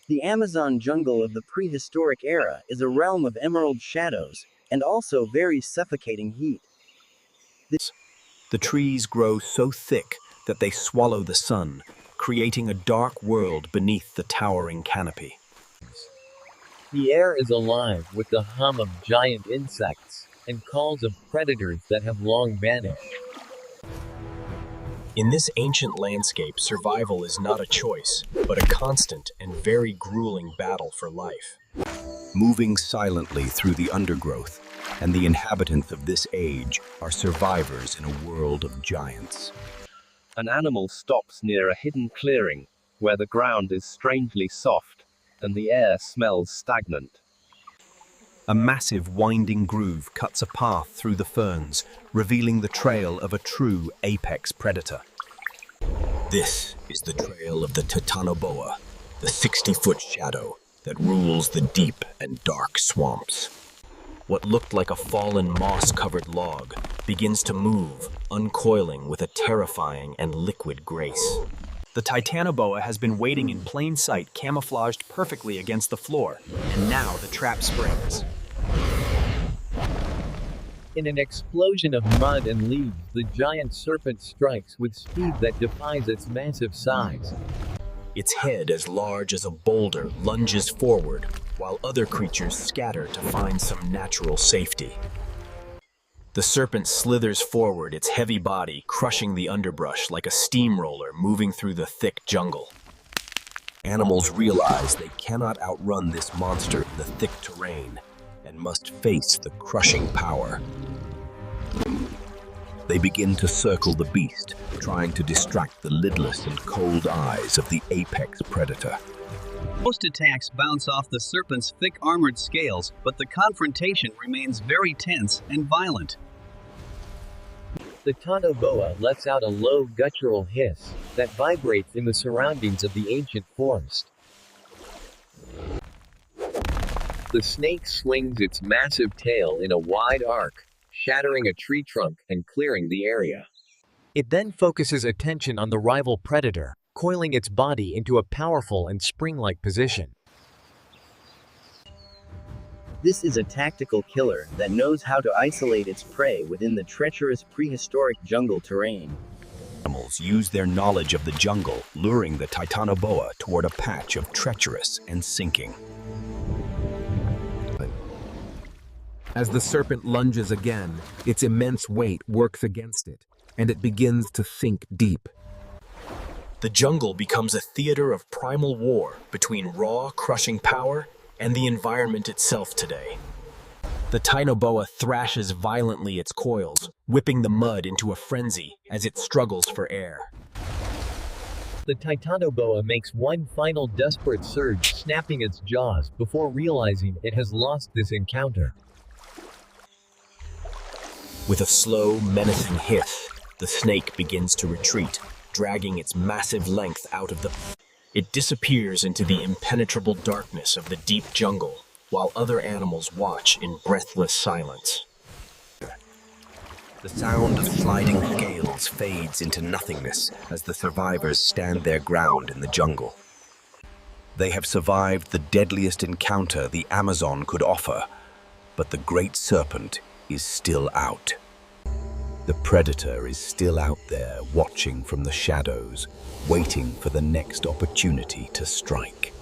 The Amazon jungle of the prehistoric era is a realm of emerald shadows, and also very suffocating heat. The trees grow so thick that they swallow the sun, creating a dark world beneath the towering canopy. The air is alive with the hum of giant insects and calls of predators that have long vanished. In this ancient landscape, survival is not a choice, but a constant and very grueling battle for life. Moving silently through the undergrowth, and the inhabitants of this age are survivors in a world of giants. An animal stops near a hidden clearing, where the ground is strangely soft, and the air smells stagnant. A massive winding groove cuts a path through the ferns, revealing the trail of a true apex predator. This is the trail of the Titanoboa, the 60-foot shadow that rules the deep and dark swamps. What looked like a fallen moss-covered log begins to move, uncoiling with a terrifying and liquid grace. The Titanoboa has been waiting in plain sight, camouflaged perfectly against the floor, and now the trap springs. In an explosion of mud and leaves, the giant serpent strikes with speed that defies its massive size. Its head, as large as a boulder, lunges forward, while other creatures scatter to find some natural safety. The serpent slithers forward, its heavy body crushing the underbrush like a steamroller moving through the thick jungle. Animals realize they cannot outrun this monster in the thick terrain and must face the crushing power. They begin to circle the beast, trying to distract the lidless and cold eyes of the apex predator. Most attacks bounce off the serpent's thick armored scales, but the confrontation remains very tense and violent. The Titanoboa lets out a low guttural hiss that vibrates in the surroundings of the ancient forest. The snake swings its massive tail in a wide arc, shattering a tree trunk and clearing the area. It then focuses attention on the rival predator, coiling its body into a powerful and spring-like position. This is a tactical killer that knows how to isolate its prey within the treacherous prehistoric jungle terrain. Animals use their knowledge of the jungle, luring the Titanoboa toward a patch of treacherous and sinking. As the serpent lunges again, its immense weight works against it, and it begins to sink deep. The jungle becomes a theater of primal war between raw, crushing power and the environment itself today. The Titanoboa thrashes violently its coils, whipping the mud into a frenzy as it struggles for air. The Titanoboa makes one final desperate surge, snapping its jaws before realizing it has lost this encounter. With a slow, menacing hiss, the snake begins to retreat, dragging its massive length out of the... It disappears into the impenetrable darkness of the deep jungle, while other animals watch in breathless silence. The sound of sliding scales fades into nothingness as the survivors stand their ground in the jungle. They have survived the deadliest encounter the Amazon could offer, but the great serpent is still out. The predator is still out there, watching from the shadows, waiting for the next opportunity to strike.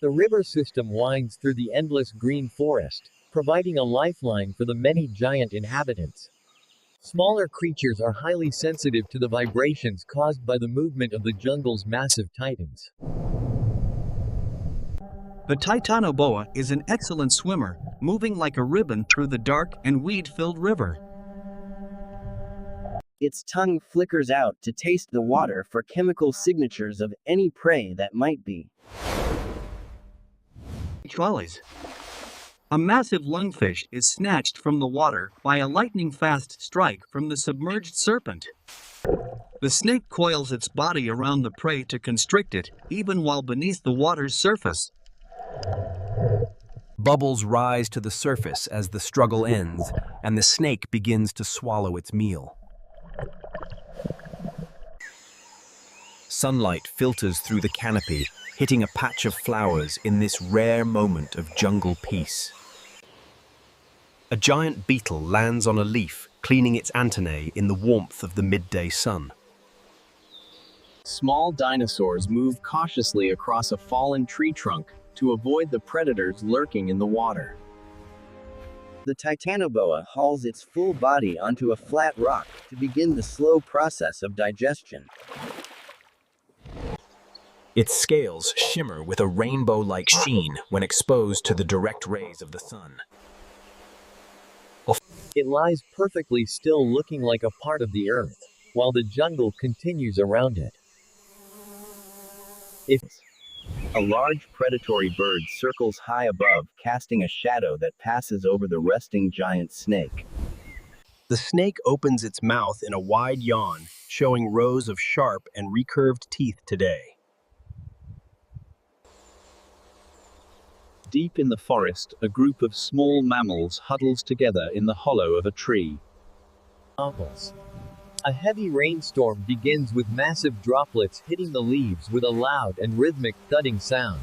The river system winds through the endless green forest, providing a lifeline for the many giant inhabitants. Smaller creatures are highly sensitive to the vibrations caused by the movement of the jungle's massive titans. The Titanoboa is an excellent swimmer, moving like a ribbon through the dark and weed-filled river. Its tongue flickers out to taste the water for chemical signatures of any prey that might be. A massive lungfish is snatched from the water by a lightning-fast strike from the submerged serpent. The snake coils its body around the prey to constrict it, even while beneath the water's surface. Bubbles rise to the surface as the struggle ends, and the snake begins to swallow its meal. Sunlight filters through the canopy, hitting a patch of flowers in this rare moment of jungle peace. A giant beetle lands on a leaf, cleaning its antennae in the warmth of the midday sun. Small dinosaurs move cautiously across a fallen tree trunk to avoid the predators lurking in the water. The Titanoboa hauls its full body onto a flat rock to begin the slow process of digestion. Its scales shimmer with a rainbow-like sheen when exposed to the direct rays of the sun. It lies perfectly still, looking like a part of the earth, while the jungle continues around it. A large predatory bird circles high above, casting a shadow that passes over the resting giant snake. The snake opens its mouth in a wide yawn, showing rows of sharp and recurved teeth today. Deep in the forest, a group of small mammals huddles together in the hollow of a tree. A heavy rainstorm begins with massive droplets hitting the leaves with a loud and rhythmic thudding sound.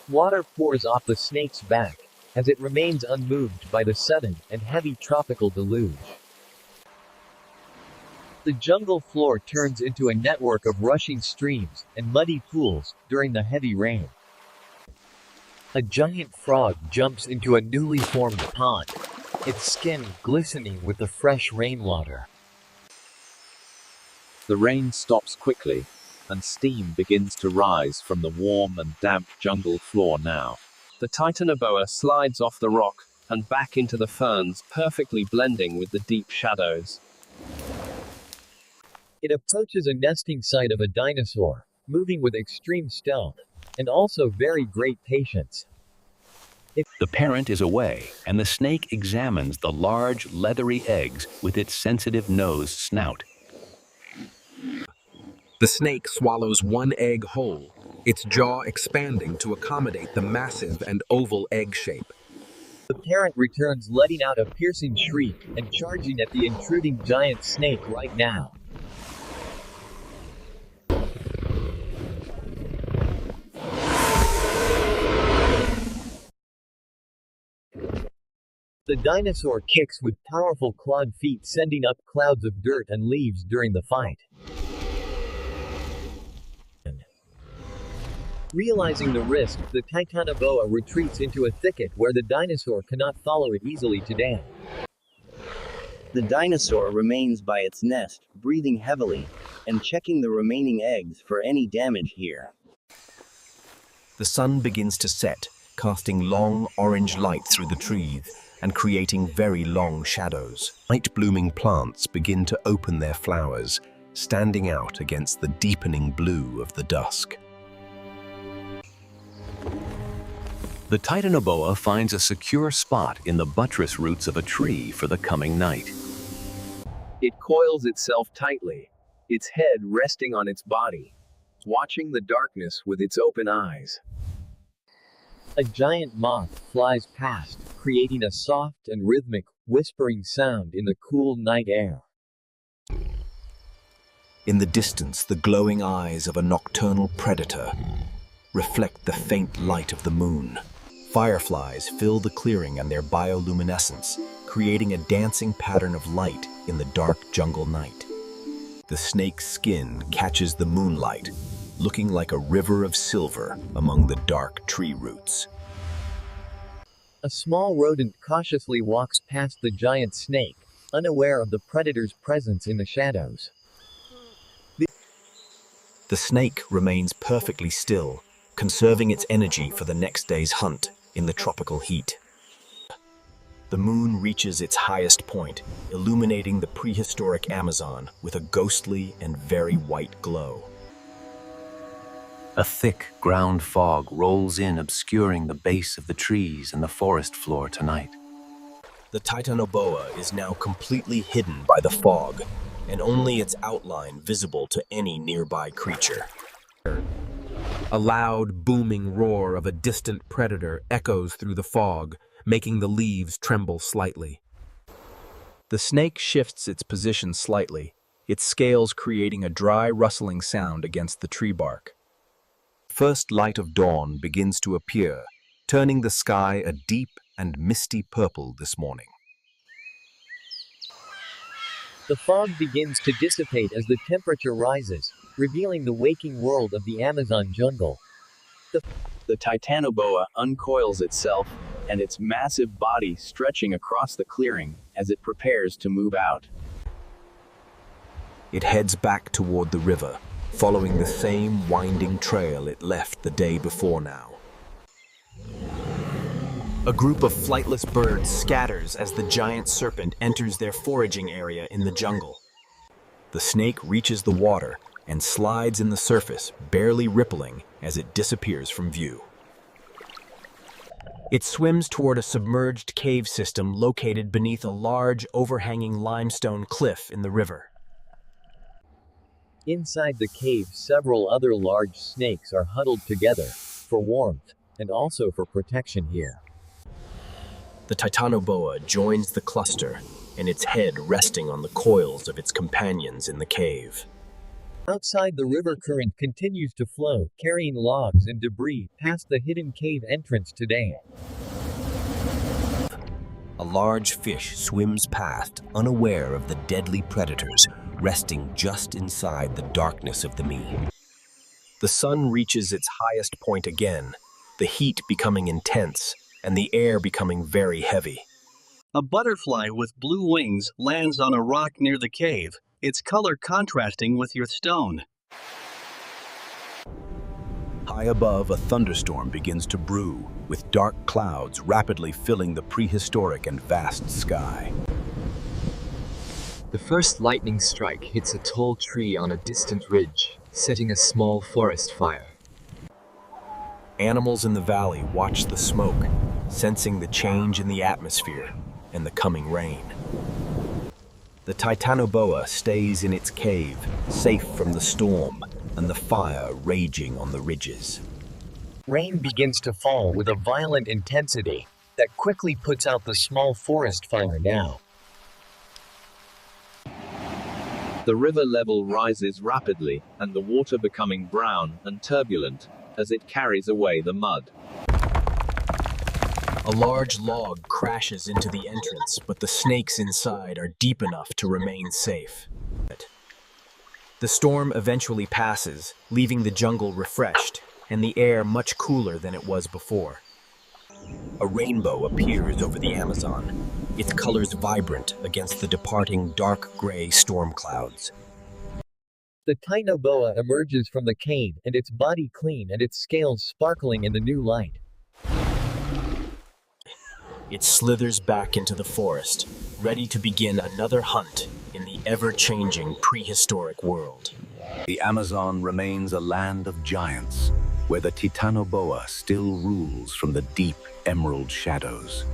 Water pours off the snake's back, as it remains unmoved by the sudden and heavy tropical deluge. The jungle floor turns into a network of rushing streams and muddy pools during the heavy rain. A giant frog jumps into a newly formed pond, its skin glistening with the fresh rainwater. The rain stops quickly, and steam begins to rise from the warm and damp jungle floor now. The Titanoboa slides off the rock and back into the ferns, perfectly blending with the deep shadows. It approaches a nesting site of a dinosaur, moving with extreme stealth, and also very great patience. The parent is away, and the snake examines the large, leathery eggs with its sensitive nose snout. The snake swallows one egg whole, its jaw expanding to accommodate the massive and oval egg shape. The parent returns, letting out a piercing shriek and charging at the intruding giant snake right now. The dinosaur kicks with powerful clawed feet, sending up clouds of dirt and leaves during the fight. Realizing the risk, the Titanoboa retreats into a thicket where the dinosaur cannot follow it easily today. The dinosaur remains by its nest, breathing heavily, and checking the remaining eggs for any damage here. The sun begins to set, casting long orange light through the trees and creating very long shadows. Light-blooming plants begin to open their flowers, standing out against the deepening blue of the dusk. The Titanoboa finds a secure spot in the buttress roots of a tree for the coming night. It coils itself tightly, its head resting on its body, watching the darkness with its open eyes. A giant moth flies past, creating a soft and rhythmic, whispering sound in the cool night air. In the distance, the glowing eyes of a nocturnal predator reflect the faint light of the moon. Fireflies fill the clearing and their bioluminescence, creating a dancing pattern of light in the dark jungle night. The snake's skin catches the moonlight, looking like a river of silver among the dark tree roots. A small rodent cautiously walks past the giant snake, unaware of the predator's presence in the shadows. The snake remains perfectly still, conserving its energy for the next day's hunt in the tropical heat. The moon reaches its highest point, illuminating the prehistoric Amazon with a ghostly and very white glow. A thick ground fog rolls in, obscuring the base of the trees and the forest floor tonight. The Titanoboa is now completely hidden by the fog, and only its outline visible to any nearby creature. A loud, booming roar of a distant predator echoes through the fog, making the leaves tremble slightly. The snake shifts its position slightly, its scales creating a dry, rustling sound against the tree bark. First light of dawn begins to appear, turning the sky a deep and misty purple this morning. The fog begins to dissipate as the temperature rises, revealing the waking world of the Amazon jungle. The Titanoboa uncoils itself, and its massive body stretching across the clearing as it prepares to move out. It heads back toward the river, following the same winding trail it left the day before now. A group of flightless birds scatters as the giant serpent enters their foraging area in the jungle. The snake reaches the water and slides in the surface, barely rippling as it disappears from view. It swims toward a submerged cave system located beneath a large, overhanging limestone cliff in the river. Inside the cave, several other large snakes are huddled together, for warmth, and also for protection here. The Titanoboa joins the cluster, and its head resting on the coils of its companions in the cave. Outside, the river current continues to flow, carrying logs and debris past the hidden cave entrance today. A large fish swims past, unaware of the deadly predators, resting just inside the darkness of the me. The sun reaches its highest point again, the heat becoming intense, and the air becoming very heavy. A butterfly with blue wings lands on a rock near the cave, its color contrasting with your stone. High above, a thunderstorm begins to brew, with dark clouds rapidly filling the prehistoric and vast sky. The first lightning strike hits a tall tree on a distant ridge, setting a small forest fire. Animals in the valley watch the smoke, sensing the change in the atmosphere and the coming rain. The Titanoboa stays in its cave, safe from the storm and the fire raging on the ridges. Rain begins to fall with a violent intensity that quickly puts out the small forest fire now. The river level rises rapidly, and the water becoming brown and turbulent as it carries away the mud. A large log crashes into the entrance, but the snakes inside are deep enough to remain safe. The storm eventually passes, leaving the jungle refreshed, and the air much cooler than it was before. A rainbow appears over the Amazon, its colors vibrant against the departing dark gray storm clouds. The Titanoboa emerges from the cave, and its body clean and its scales sparkling in the new light. It slithers back into the forest, ready to begin another hunt in the ever-changing prehistoric world. The Amazon remains a land of giants, where the Titanoboa still rules from the deep emerald shadows.